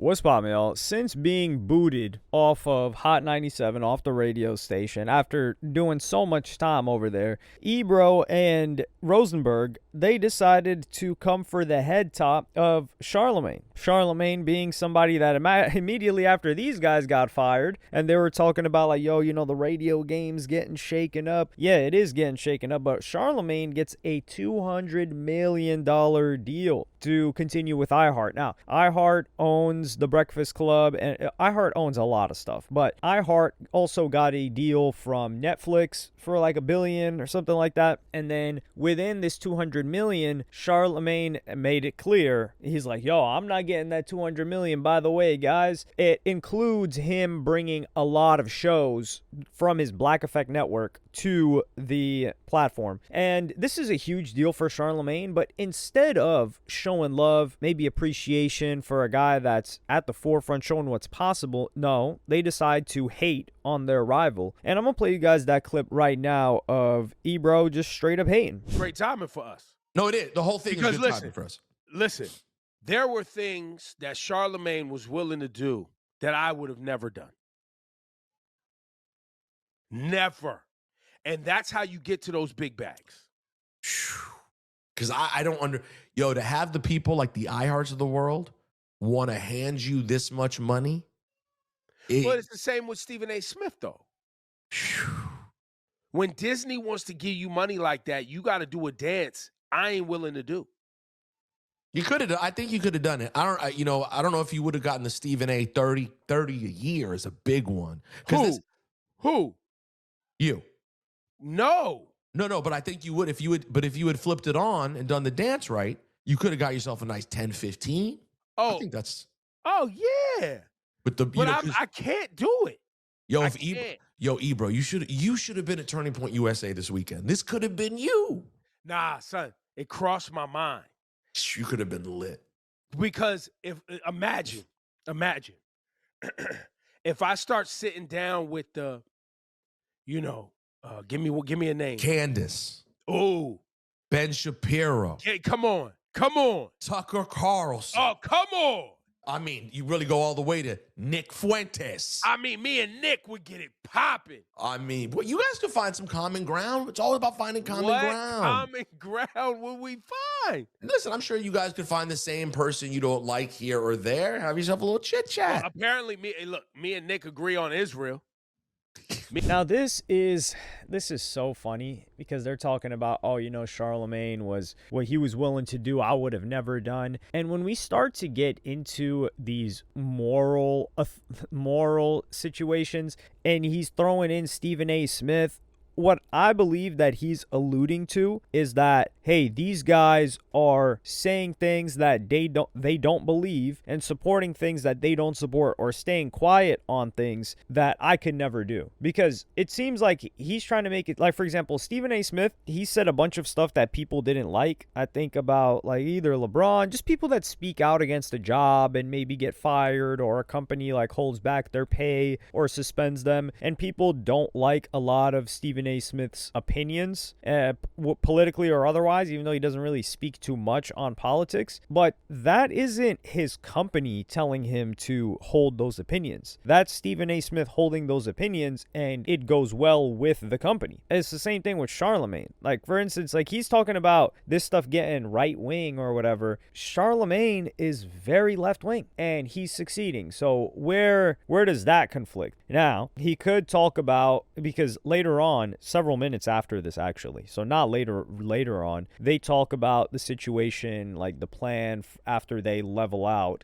What's poppin', y'all? Since being booted off of Hot 97, off the radio station, after doing so much time over there, Ebro and Rosenberg, they decided to come for the head top of Charlemagne. Charlemagne being somebody that immediately after these guys got fired, and they were talking about like, yo, you know, the radio game's getting shaken up. Yeah, it is getting shaken up, but Charlemagne gets a $200 million deal to continue with iHeart. Now, iHeart owns The Breakfast Club, and iHeart owns a lot of stuff, but iHeart also got a deal from Netflix for like $1 billion or something like that. And then within this $200 million, Charlemagne made it clear, he's like, yo, I'm not getting that $200 million. By the way, guys, it includes him bringing a lot of shows from his Black Effect network to the platform. And this is a huge deal for Charlemagne, but instead of showing love, maybe appreciation for a guy that's at the forefront showing what's possible, no, they decide to hate on their rival. And I'm gonna play you guys that clip right now of Ebro just straight up hating. Great timing for us. No, it is. The whole thing is good timing for us. Listen, there were things that Charlemagne was willing to do that I would have never done. Never. And that's how you get to those big bags. Because I don't to have the people like the iHearts of the world want to hand you this much money. But it's the same with Stephen A. Smith, though. When Disney wants to give you money like that, you got to do a dance I ain't willing to do. You could have. I think you could have done it. I don't know if you would have gotten the Stephen A. 30 a year is a big one. Who? You. No. But I think you would if you had flipped it on and done the dance right, you could have got yourself a nice 10, 15. Oh. I think that's. Oh yeah. But I can't do it. Ebro, you should have been at Turning Point USA this weekend. This could have been you. Nah, son, it crossed my mind. You could have been lit. Because imagine, if I start sitting down with the, give me a name. Candace. Oh. Ben Shapiro. Hey, come on. Tucker Carlson. Oh, come on. I mean, you really go all the way to Nick Fuentes. I mean, me and Nick would get it popping. I mean, well, you guys could find some common ground. It's all about finding common ground. Common ground would we find? Listen, I'm sure you guys could find the same person you don't like here or there. Have yourself a little chit chat. Well, apparently, me and Nick agree on Israel. Now this is so funny because they're talking about, Charlemagne was what he was willing to do, I would have never done. And when we start to get into these moral situations, and he's throwing in Stephen A. Smith, what I believe that he's alluding to is that, hey, these guys are saying things that they don't believe and supporting things that they don't support, or staying quiet on things that I could never do. Because it seems like he's trying to make it, like, for example, Stephen A. Smith, he said a bunch of stuff that people didn't like. I think about like either LeBron, just people that speak out against a job and maybe get fired, or a company like holds back their pay or suspends them. And people don't like a lot of Stephen A. Smith's opinions, politically or otherwise, even though he doesn't really speak too much on politics. But that isn't his company telling him to hold those opinions. That's Stephen A. Smith holding those opinions, and it goes well with the company. It's the same thing with Charlemagne. Like, for instance, like he's talking about this stuff getting right wing or whatever. Charlemagne is very left wing, and he's succeeding. So where does that conflict? Now, he could talk about, because later on, several minutes after this actually, so not later on, they talk about the situation, like the plan after they level out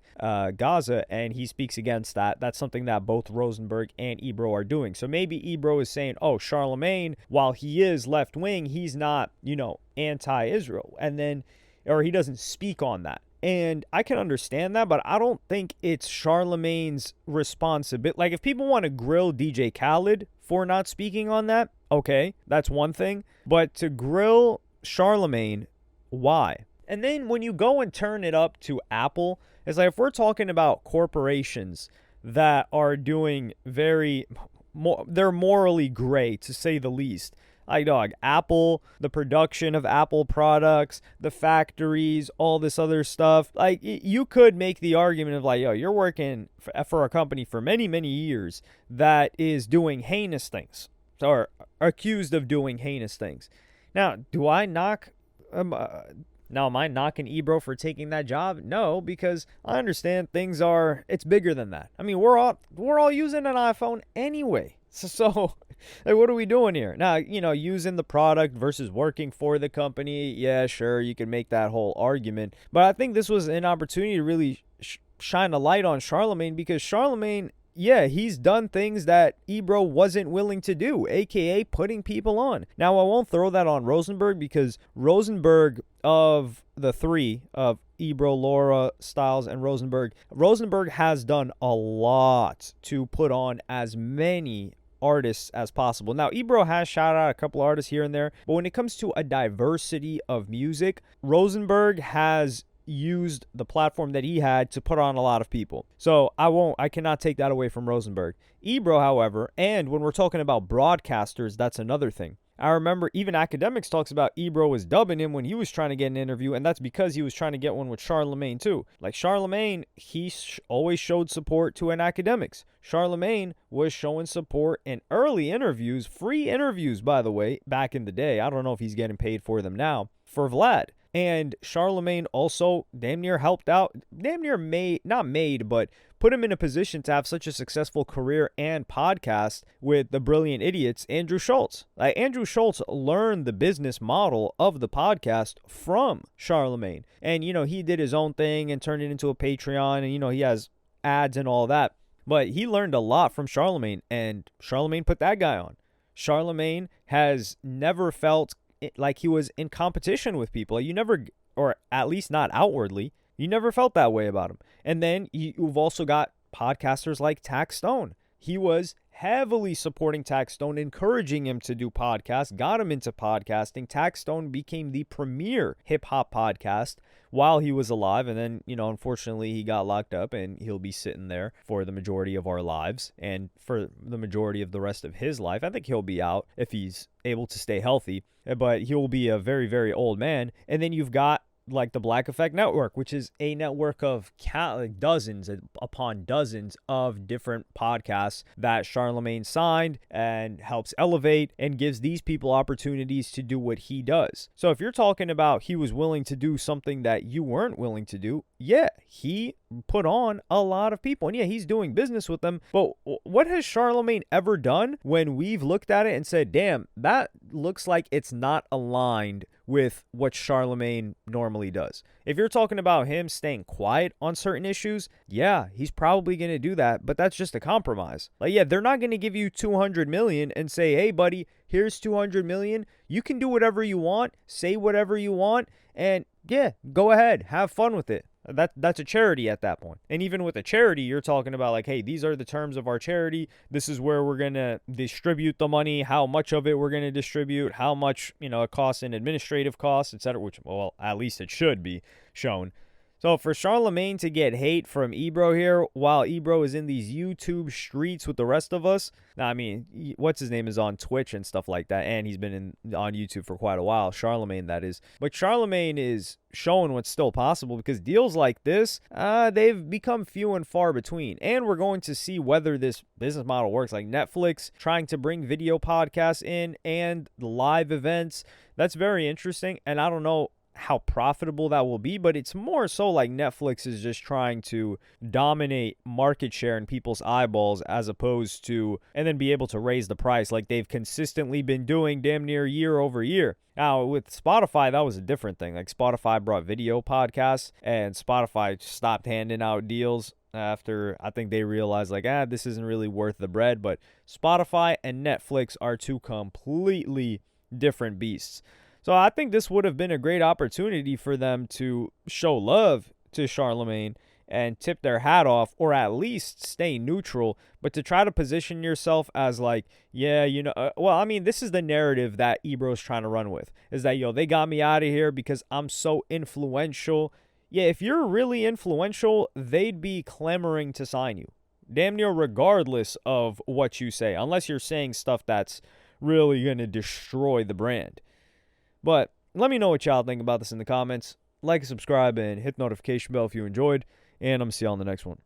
Gaza, and he speaks against that. That's something that both Rosenberg and Ebro are doing. So maybe Ebro is saying, oh, Charlemagne, while he is left wing, he's not, anti-Israel, or he doesn't speak on that. And I can understand that, but I don't think it's Charlemagne's responsibility. Like, if people want to grill DJ Khaled for not speaking on that, okay, that's one thing. But to grill Charlemagne, why? And then when you go and turn it up to Apple, it's like, if we're talking about corporations that are doing they're morally gray, to say the least. Like, dog, Apple, the production of Apple products, the factories, all this other stuff. Like, you could make the argument of like, yo, you're working for a company for many, many years that is doing heinous things, or accused of doing heinous things. Now, do I knock... Now, am I knocking Ebro for taking that job? No, because I understand it's bigger than that. I mean, we're all using an iPhone anyway. So like, what are we doing here? Now, using the product versus working for the company. Yeah, sure, you can make that whole argument. But I think this was an opportunity to really shine a light on Charlemagne, because Charlemagne, yeah, he's done things that Ebro wasn't willing to do, aka putting people on. Now, I won't throw that on Rosenberg, because Rosenberg, of the three of Ebro, Laura, Styles, and Rosenberg has done a lot to put on as many artists as possible. Now, Ebro has shouted out a couple artists here and there, but when it comes to a diversity of music, Rosenberg has used the platform that he had to put on a lot of people. So I cannot take that away from Rosenberg. Ebro, however, and when we're talking about broadcasters, that's another thing. I remember even Academics talks about Ebro was dubbing him when he was trying to get an interview, and that's because he was trying to get one with Charlemagne too. Like Charlemagne, he always showed support to an Academics. Charlemagne was showing support in early interviews, free interviews, by the way, back in the day. I don't know if he's getting paid for them now, for Vlad. And Charlemagne also damn near helped out, but put him in a position to have such a successful career and podcast with the brilliant idiots, Andrew Schultz. Like, Andrew Schultz learned the business model of the podcast from Charlemagne. And, he did his own thing and turned it into a Patreon, and, he has ads and all that. But he learned a lot from Charlemagne, and Charlemagne put that guy on. Charlemagne has never felt like he was in competition with people. You never, or at least not outwardly, you never felt that way about him. And then you've also got podcasters like Tax Stone. He was heavily supporting Tax Stone, encouraging him to do podcasts, got him into podcasting. Tax Stone became the premier hip-hop podcast while he was alive, and then, unfortunately, he got locked up, and he'll be sitting there for the majority of our lives, and for the majority of the rest of his life. I think he'll be out if he's able to stay healthy, but he'll be a very, very old man. And then you've got like the Black Effect Network, which is a network of dozens upon dozens of different podcasts that Charlemagne signed and helps elevate and gives these people opportunities to do what he does. So if you're talking about he was willing to do something that you weren't willing to do, yeah, he put on a lot of people. And yeah, he's doing business with them. But what has Charlemagne ever done when we've looked at it and said, damn, that looks like it's not aligned with what Charlemagne normally does? If you're talking about him staying quiet on certain issues, yeah, he's probably going to do that, but that's just a compromise. Like, yeah, they're not going to give you $200 million and say, hey, buddy, here's $200 million. You can do whatever you want, say whatever you want, and yeah, go ahead, have fun with it. That's a charity at that point. And even with a charity, you're talking about like, hey, these are the terms of our charity. This is where we're going to distribute the money, how much of it we're going to distribute, how much, it costs in administrative costs, etc., which, well, at least it should be shown. So for Charlemagne to get hate from Ebro here while Ebro is in these YouTube streets with the rest of us, I mean, what's his name is on Twitch and stuff like that, and he's been on YouTube for quite a while, Charlemagne that is. But Charlemagne is showing what's still possible, because deals like this, they've become few and far between. And we're going to see whether this business model works, like Netflix trying to bring video podcasts in and live events. That's very interesting, and I don't know how profitable that will be, but it's more so like Netflix is just trying to dominate market share in people's eyeballs, as opposed to, and then be able to raise the price like they've consistently been doing damn near year over year. Now with Spotify, that was a different thing. Like Spotify brought video podcasts, and Spotify stopped handing out deals after I think they realized like, this isn't really worth the bread. But Spotify and Netflix are two completely different beasts. So I think this would have been a great opportunity for them to show love to Charlemagne and tip their hat off, or at least stay neutral, but to try to position yourself as like, yeah, this is the narrative that Ebro's trying to run with, is that, they got me out of here because I'm so influential. Yeah, if you're really influential, they'd be clamoring to sign you, damn near regardless of what you say, unless you're saying stuff that's really going to destroy the brand. But let me know what y'all think about this in the comments. Like and subscribe and hit the notification bell if you enjoyed. And I'm going to see y'all on the next one.